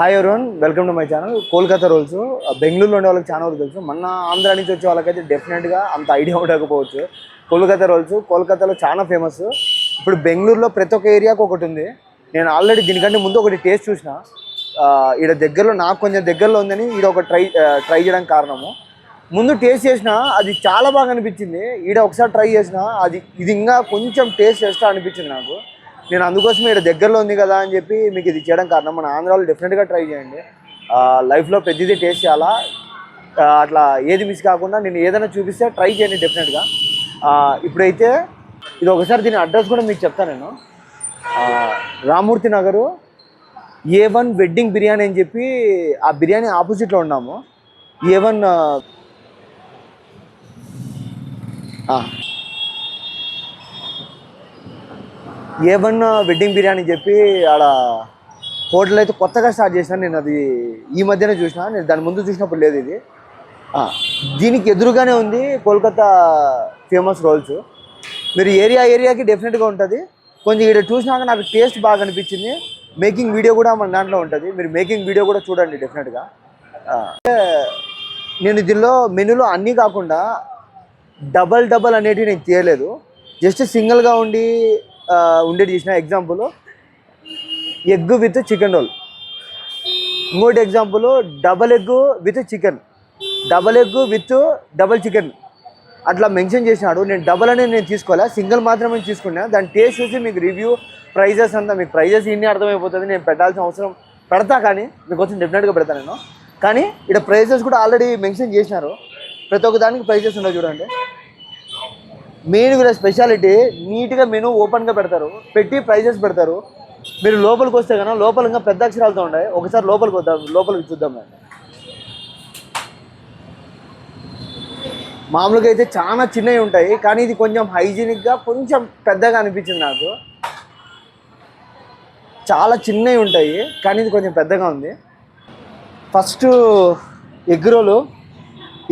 Hi everyone, welcome to my channel. Kolkata rolls బెంగళూరులో ఉండే వాళ్ళకి చాలా వరకు తెలుసు. మన ఆంధ్ర నుంచి వచ్చే వాళ్ళకైతే డెఫినెట్గా అంత ఐడియా ఉండకపోవచ్చు. కోల్కతా రోల్స్ కోల్కతాలో చాలా ఫేమస్. ఇప్పుడు బెంగళూరులో ప్రతి ఒక్క ఏరియాకు ఒకటి ఉంది. నేను ఆల్రెడీ దీనికంటే ముందు ఒకటి టేస్ట్ చూసిన. ఈడ దగ్గరలో నాకు కొంచెం దగ్గరలో ఉందని ఈడ ఒక ట్రై చేయడానికి కారణము. ముందు టేస్ట్ చేసిన అది చాలా బాగా అనిపించింది. ఈడ ఒకసారి ట్రై చేసిన ఇది ఇంకా కొంచెం టేస్ట్ చేస్తా అనిపించింది నాకు. నేను అందుకోసం ఇక్కడ దగ్గరలో ఉంది కదా అని చెప్పి మీకు ఇది చేయడం కారణం. మన ఆంధ్రాలో డెఫినెట్గా ట్రై చేయండి. లైఫ్లో పెద్దది టేస్ట్ చేయాలా, అట్లా ఏది మిస్ కాకుండా నేను ఏదైనా చూపిస్తే ట్రై చేయండి డెఫినెట్గా. ఇప్పుడైతే ఇది ఒకసారి దీని అడ్రస్ కూడా మీకు చెప్తాను నేను. రామూర్తి నగరు A1 వెడ్డింగ్ బిర్యానీ అని చెప్పి ఆ బిర్యానీ ఆపోజిట్లో ఉన్నాము. A1 వెడ్డింగ్ బిర్యానీ చెప్పి ఆడ హోటల్ అయితే కొత్తగా స్టార్ట్ చేశాను. నేను అది ఈ మధ్యనే చూసిన, నేను దాని ముందు చూసినప్పుడు లేదు ఇది. దీనికి ఎదురుగానే ఉంది కోల్కతా ఫేమస్ రోల్స్. మీరు ఏరియాకి డెఫినెట్గా ఉంటుంది. కొంచెం ఇక్కడ చూసినాక నాకు టేస్ట్ బాగా అనిపించింది. మేకింగ్ వీడియో కూడా మన దాంట్లో ఉంటుంది, మీరు మేకింగ్ వీడియో కూడా చూడండి డెఫినెట్గా. నేను దీనిలో మెనూలో అన్నీ కాకుండా డబల్ అనేటివి నేను తీయలేదు. జస్ట్ సింగిల్గా ఉండేది చేసిన. Example egg with chicken roll. ఇంకోటి example double egg with chicken, double egg with double chicken అట్లా మెన్షన్ చేసినాడు. నేను డబల్ అనేది నేను తీసుకోలే, సింగిల్ మాత్రమే తీసుకున్నా. దాని టేస్ట్ చూసి మీకు రివ్యూ ప్రైజెస్ అంతా మీకు ప్రైజెస్ ఇన్ని అర్థమైపోతుంది. నేను పెట్టాల్సిన అవసరం పెడతా, కానీ మీకోసం డెఫినెట్గా పెడతాను నేను. కానీ ఇక్కడ ప్రైజెస్ కూడా ఆల్రెడీ మెన్షన్ చేసినారు. ప్రతి ఒక్క దానికి ప్రైజెస్ ఉన్నాయి చూడండి. మెయిన్ వీళ్ళ స్పెషాలిటీ నీట్గా మెనూ ఓపెన్గా పెడతారు, పెట్టి ప్రైజెస్ పెడతారు. మీరు లోపలికి వస్తే కన్నా లోపల ఇంకా పెద్ద అక్షరాలతో ఉన్నాయి. ఒకసారి లోపలికి చూద్దాం. మామూలుగా అయితే చాలా చిన్నవి ఉంటాయి, కానీ ఇది కొంచెం హైజీనిక్గా కొంచెం పెద్దగా అనిపించింది నాకు. చాలా చిన్నవి ఉంటాయి కానీ ఇది కొంచెం పెద్దగా ఉంది. ఫస్ట్ ఎగ్ రోలు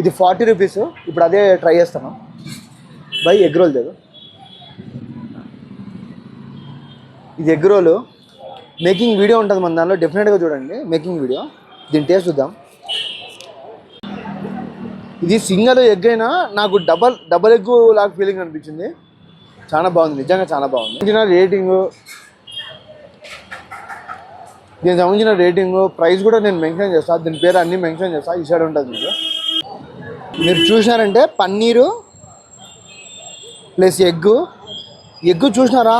ఇది 40 రూపీస్. ఇప్పుడు అదే ట్రై చేస్తాను. బై ఎగ్ రోల్ లేదు, ఇది ఎగ్ రోలు. మేకింగ్ వీడియో ఉంటుంది మన దానిలో, డెఫినెట్గా చూడండి మేకింగ్ వీడియో. దీని టేస్ట్ చూద్దాం. ఇది సింగిల్ ఎగ్ అయినా నాకు డబల్ ఎగ్ లాగా ఫీలింగ్ అనిపించింది. చాలా బాగుంది, నిజంగా చాలా బాగుంది. దీనికి సంబంధించిన రేటింగు ప్రైస్ కూడా నేను మెన్షన్ చేస్తాను. దీని పేరు అన్నీ మెన్షన్ చేస్తాను. ఈ సైడ్ ఉంటుంది. మీరు చూసినారంటే పన్నీరు ప్లస్ ఎగ్ చూసినారా,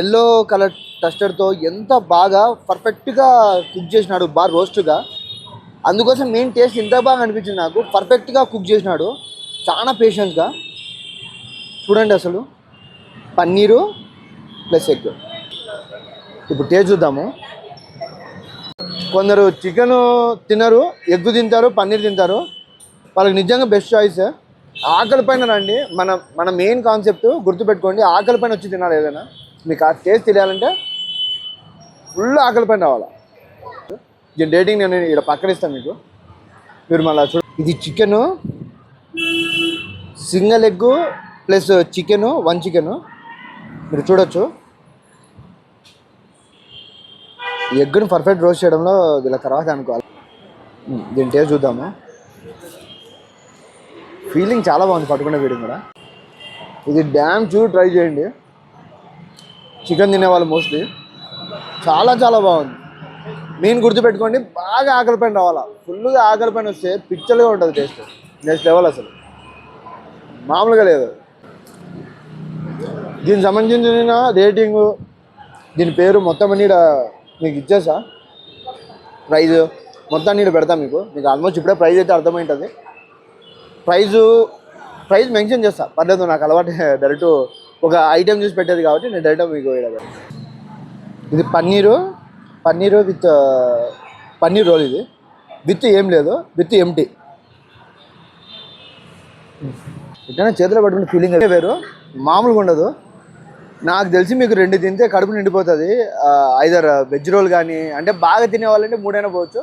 ఎల్లో కలర్ టస్టర్తో ఎంత బాగా పర్ఫెక్ట్గా కుక్ చేసినాడు, బాగా రోస్ట్గా. అందుకోసం మెయిన్ టేస్ట్ ఇంత బాగా అనిపించింది నాకు. పర్ఫెక్ట్గా కుక్ చేసినాడు, చాలా పేషెన్స్గా. చూడండి అసలు పన్నీరు ప్లస్ ఎగ్. ఇప్పుడు టేస్ట్ చూద్దాము. కొందరు చికెన్ తినరు, ఎగ్ తింటారు, పన్నీర్ తింటారు. వాళ్ళకి నిజంగా బెస్ట్ చాయిస్. ఆకలి పైన రండి. మన మెయిన్ కాన్సెప్ట్ గుర్తుపెట్టుకోండి, ఆకలి పైన వచ్చి తినాలి. ఏదైనా మీకు ఆ టేస్ట్ తెలియాలంటే ఫుల్ ఆకలి పైన రావాలా. దీని రేటింగ్ నేను ఇక్కడ పక్కన ఇస్తాను మీకు. మీరు మళ్ళీ ఇది chicken single egg plus chicken 1 chicken మీరు చూడొచ్చు. ఎగ్గుని పర్ఫెక్ట్ రోస్ట్ చేయడంలో వీళ్ళ తర్వాత అనుకోవాలి. దీని టేస్ట్ చూద్దాము. ఫీలింగ్ చాలా బాగుంది పట్టుకునే వీడియో కూడా. ఇది డ్యామ్ ట్రై చేయండి. చికెన్ తినేవాళ్ళు మోస్ట్లీ చాలా బాగుంది. మెయిన్ గుర్తుపెట్టుకోండి, బాగా ఆకలి పైన రావాలా. ఫుల్గా ఆకలి పైన వస్తే పిక్చర్గా ఉంటుంది టేస్ట్. నెక్స్ట్ లెవెల్ అసలు, మామూలుగా లేదు. దీనికి సంబంధించిన రేటింగు, దీని పేరు మొత్తం అన్నీ మీకు ఇచ్చేసా. ప్రైజ్ మొత్తం అన్నీ పెడతా మీకు ఆల్మోస్ట్ ఇప్పుడే ప్రైజ్ అయితే అర్థమైంటుంది. ప్రైజ్ మెన్షన్ చేస్తా, పర్లేదు. నాకు అలవాటు డైరెక్ట్ ఒక ఐటెం చూసి పెట్టేది కాబట్టి నేను డైరెక్ట్ మీకు వేయడం. ఇది పన్నీరు విత్ పన్నీర్ రోల్. ఇది విత్ ఏం లేదు, విత్ ఎంటీ. ఇట్లా చేతిలో పట్టుకునే ఫీలింగ్ వేరు, మామూలుగా ఉండదు. నాకు తెలిసి మీకు 2 తింటే కడుపు నిండిపోతుంది. ఐదర్ వెజ్ రోల్ కానీ, అంటే బాగా తినేవాళ్ళంటే 3 అయినా పోవచ్చు,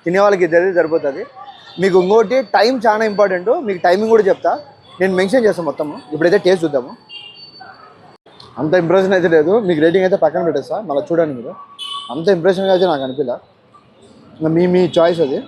తినేవాళ్ళకి ఇద్దరు సరిపోతుంది. మీకు ఇంకోటి టైం చాలా ఇంపార్టెంట్. మీకు టైమింగ్ కూడా చెప్తా, నేను మెన్షన్ చేస్తాను మొత్తము. ఇప్పుడైతే టేస్ట్ చూద్దాము. అంత ఇంప్రెషన్ అయితే లేదు, మీకు రేటింగ్ అయితే పక్కన పెట్టేస్తా. మళ్ళీ చూడండి మీరు. అంత ఇంప్రెషన్గా అయితే నాకు అనిపించలే. ఇంకా మీ చాయిస్ అది.